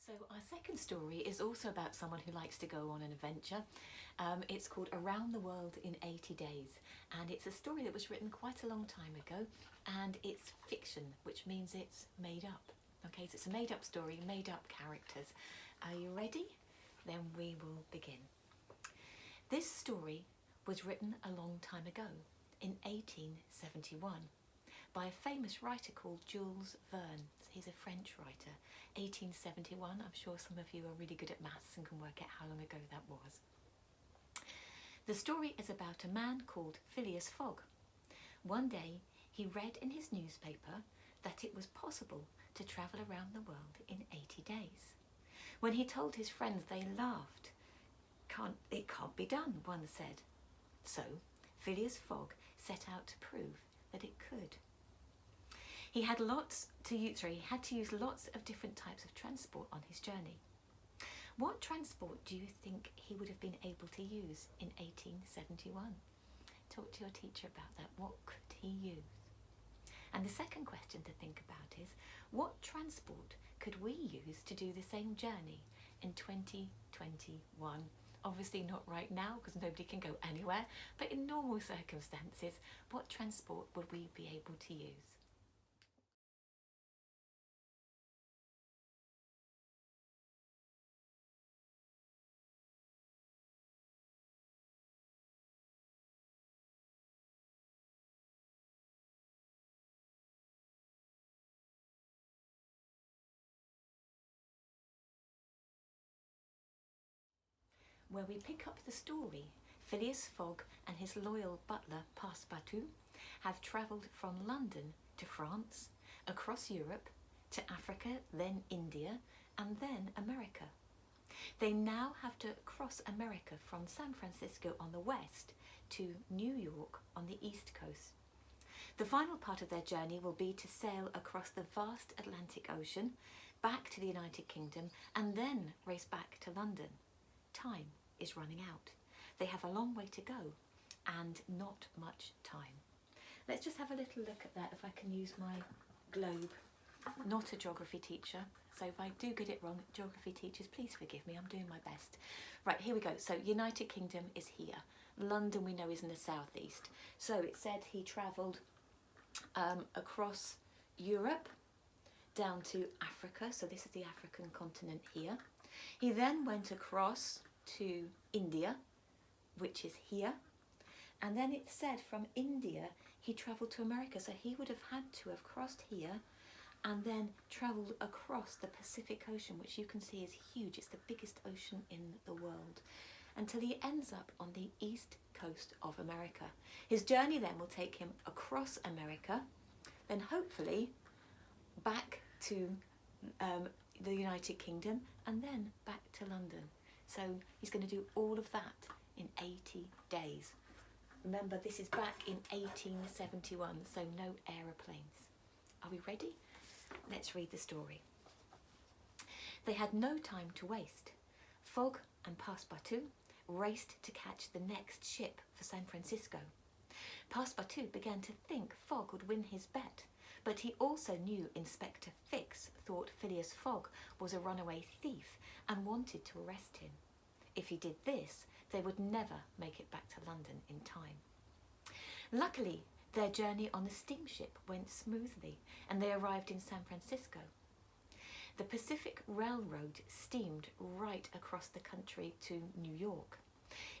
So our second story is also about someone who likes to go on an adventure. It's called Around the World in 80 Days, and it's a story that was written quite a long time ago, and it's fiction, which means it's made up. Okay, so it's a made up story, made up characters. Are you ready? Then we will begin. This story was written a long time ago, in 1871. By a famous writer called Jules Verne. He's a French writer. 1871, I'm sure some of you are really good at maths and can work out how long ago that was. The story is about a man called Phileas Fogg. One day he read in his newspaper that it was possible to travel around the world in 80 days. When he told his friends, they laughed. It can't be done, one said. So Phileas Fogg set out to prove that it could. He had to use lots of different types of transport on his journey. What transport do you think he would have been able to use in 1871? Talk to your teacher about that. What could he use? And the second question to think about is, what transport could we use to do the same journey in 2021? Obviously not right now because nobody can go anywhere, but in normal circumstances, what transport would we be able to use? Where we pick up the story, Phileas Fogg and his loyal butler Passepartout have travelled from London to France, across Europe, to Africa, then India, and then America. They now have to cross America from San Francisco on the west to New York on the east coast. The final part of their journey will be to sail across the vast Atlantic Ocean, back to the United Kingdom, and then race back to London. Time is running out. They have a long way to go and not much time. Let's just have a little look at that if I can use my globe. Not a geography teacher, so if I do get it wrong, geography teachers, please forgive me, I'm doing my best. Right, here we go. So United Kingdom is here. London we know is in the southeast. So it said he travelled across Europe down to Africa, so this is the African continent here. He then went across to India, which is here, and then it said from India he travelled to America, so he would have had to have crossed here and then travelled across the Pacific Ocean, which you can see is huge. It's the biggest ocean in the world, until he ends up on the east coast of America. His journey then will take him across America, then hopefully back to the United Kingdom, and then back to London. So he's going to do all of that in 80 days. Remember, this is back in 1871, so no aeroplanes. Are we ready? Let's read the story. They had no time to waste. Fogg and Passepartout raced to catch the next ship for San Francisco. Passepartout began to think Fogg would win his bet, but he also knew Inspector Fix thought Phileas Fogg was a runaway thief and wanted to arrest him. If he did this, they would never make it back to London in time. Luckily, their journey on the steamship went smoothly and they arrived in San Francisco. The Pacific Railroad steamed right across the country to New York.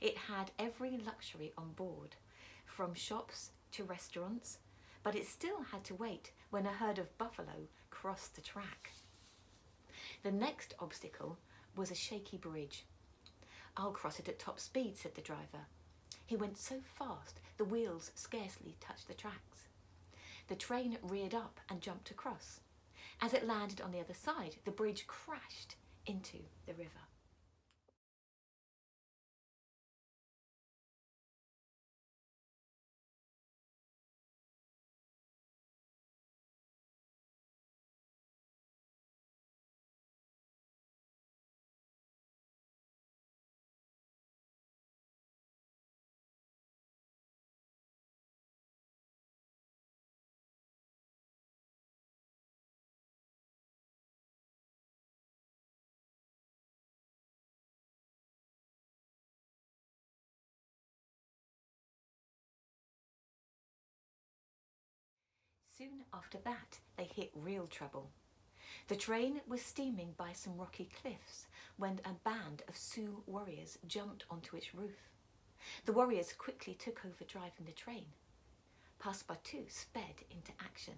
It had every luxury on board, from shops to restaurants, but it still had to wait when a herd of buffalo crossed the track. The next obstacle was a shaky bridge. "I'll cross it at top speed," said the driver. He went so fast the wheels scarcely touched the tracks. The train reared up and jumped across. As it landed on the other side, the bridge crashed into the river. Soon after that, they hit real trouble. The train was steaming by some rocky cliffs when a band of Sioux warriors jumped onto its roof. The warriors quickly took over driving the train. Passepartout sped into action.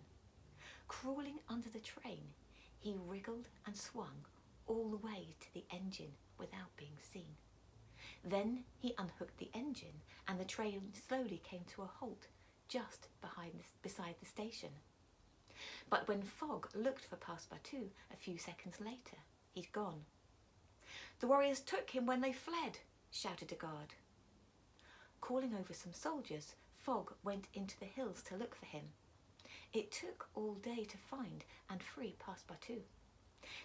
Crawling under the train, he wriggled and swung all the way to the engine without being seen. Then he unhooked the engine and the train slowly came to a halt just beside the station. But when Fogg looked for Passepartout a few seconds later, he'd gone. "The warriors took him when they fled," shouted a guard. Calling over some soldiers, Fogg went into the hills to look for him. It took all day to find and free Passepartout.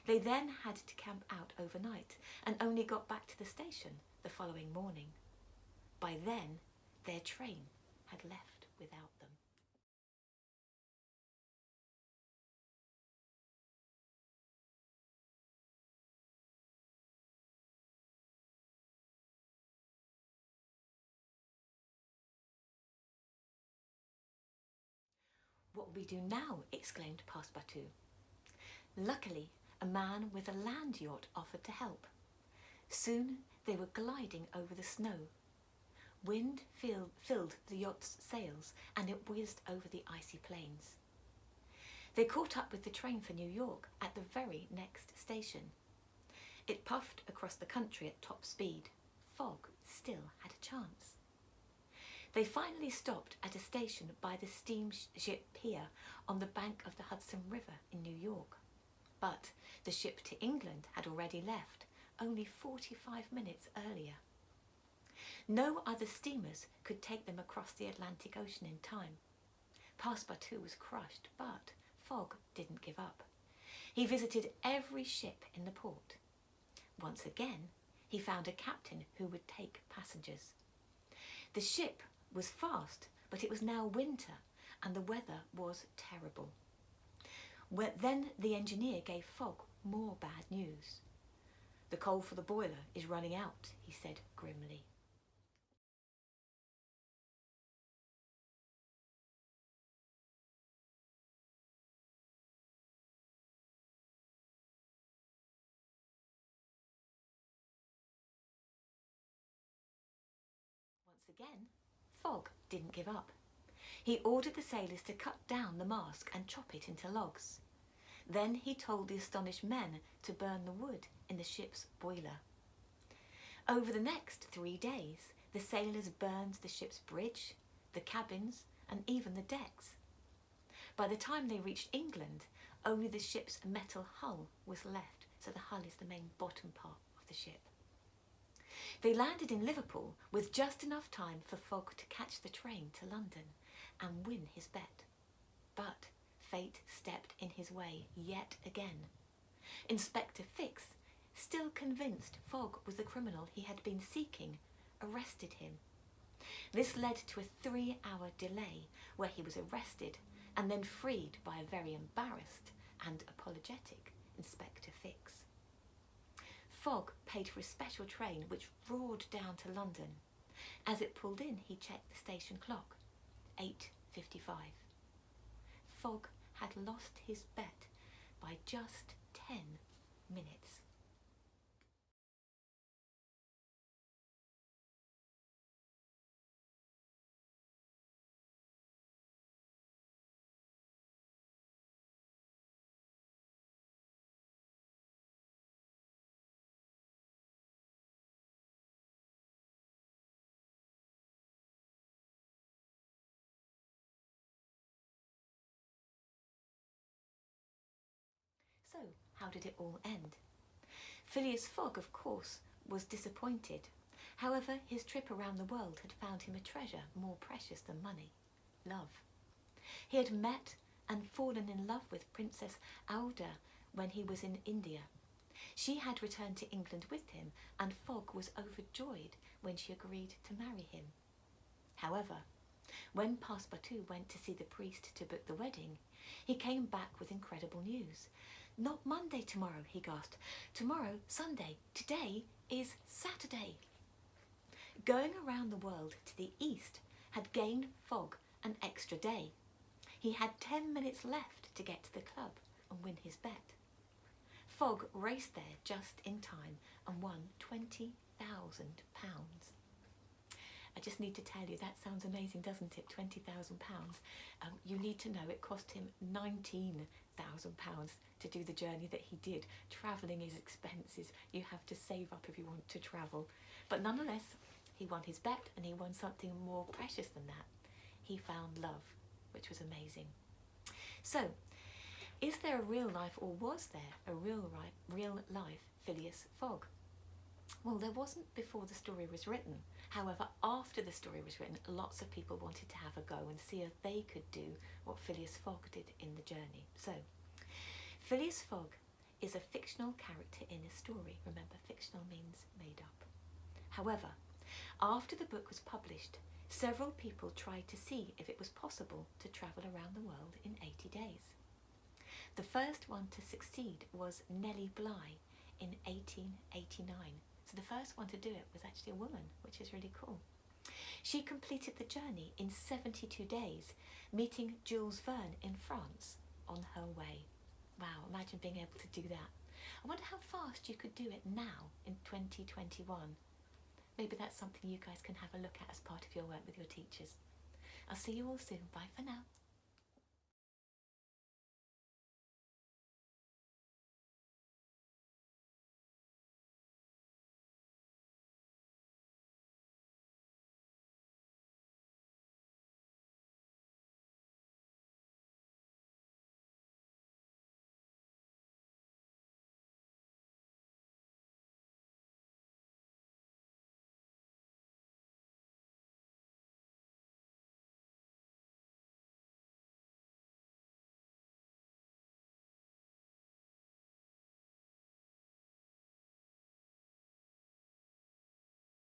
They then had to camp out overnight and only got back to the station the following morning. By then, their train had left without them. "What will we do now?" exclaimed Passepartout. Luckily, a man with a land yacht offered to help. Soon they were gliding over the snow. Wind filled the yacht's sails and it whizzed over the icy plains. They caught up with the train for New York at the very next station. It puffed across the country at top speed. Fogg still had a chance. They finally stopped at a station by the steamship pier on the bank of the Hudson River in New York. But the ship to England had already left, only 45 minutes earlier. No other steamers could take them across the Atlantic Ocean in time. Passepartout was crushed, but Fogg didn't give up. He visited every ship in the port. Once again, he found a captain who would take passengers. The ship was fast, but it was now winter and the weather was terrible. Then the engineer gave Fogg more bad news. "The coal for the boiler is running out," he said grimly. Once again, Fogg didn't give up. He ordered the sailors to cut down the mast and chop it into logs. Then he told the astonished men to burn the wood in the ship's boiler. Over the next 3 days, the sailors burned the ship's bridge, the cabins, and even the decks. By the time they reached England, only the ship's metal hull was left, so the hull is the main bottom part of the ship. They landed in Liverpool with just enough time for Fogg to catch the train to London and win his bet. But fate stepped in his way yet again. Inspector Fix, still convinced Fogg was the criminal he had been seeking, arrested him. This led to a 3-hour delay where he was arrested and then freed by a very embarrassed and apologetic Inspector Fix. Fogg paid for a special train which roared down to London. As it pulled in, he checked the station clock. 8:55. Fogg had lost his bet by just 10 minutes. So, how did it all end? Phileas Fogg, of course, was disappointed. However, his trip around the world had found him a treasure more precious than money: love. He had met and fallen in love with Princess Aouda when he was in India. She had returned to England with him, and Fogg was overjoyed when she agreed to marry him. However, when Passepartout went to see the priest to book the wedding, he came back with incredible news. "Not Monday tomorrow," he gasped. "Tomorrow, Sunday. Today is Saturday." Going around the world to the east had gained Fogg an extra day. He had 10 minutes left to get to the club and win his bet. Fogg raced there just in time and won £20,000. I just need to tell you, that sounds amazing, doesn't it? £20,000. You need to know it cost him £19,000 to do the journey that he did. Travelling is expensive. You have to save up if you want to travel. But nonetheless, he won his bet, and he won something more precious than that. He found love, which was amazing. So, is there a real life, or was there a real life Phileas Fogg? Well, there wasn't before the story was written. However, after the story was written, lots of people wanted to have a go and see if they could do what Phileas Fogg did in the journey. So, Phileas Fogg is a fictional character in a story. Remember, fictional means made up. However, after the book was published, several people tried to see if it was possible to travel around the world in 80 days. The first one to succeed was Nellie Bly in 1889. So the first one to do it was actually a woman, which is really cool. She completed the journey in 72 days, meeting Jules Verne in France on her way. Wow, imagine being able to do that. I wonder how fast you could do it now in 2021. Maybe that's something you guys can have a look at as part of your work with your teachers. I'll see you all soon. Bye for now.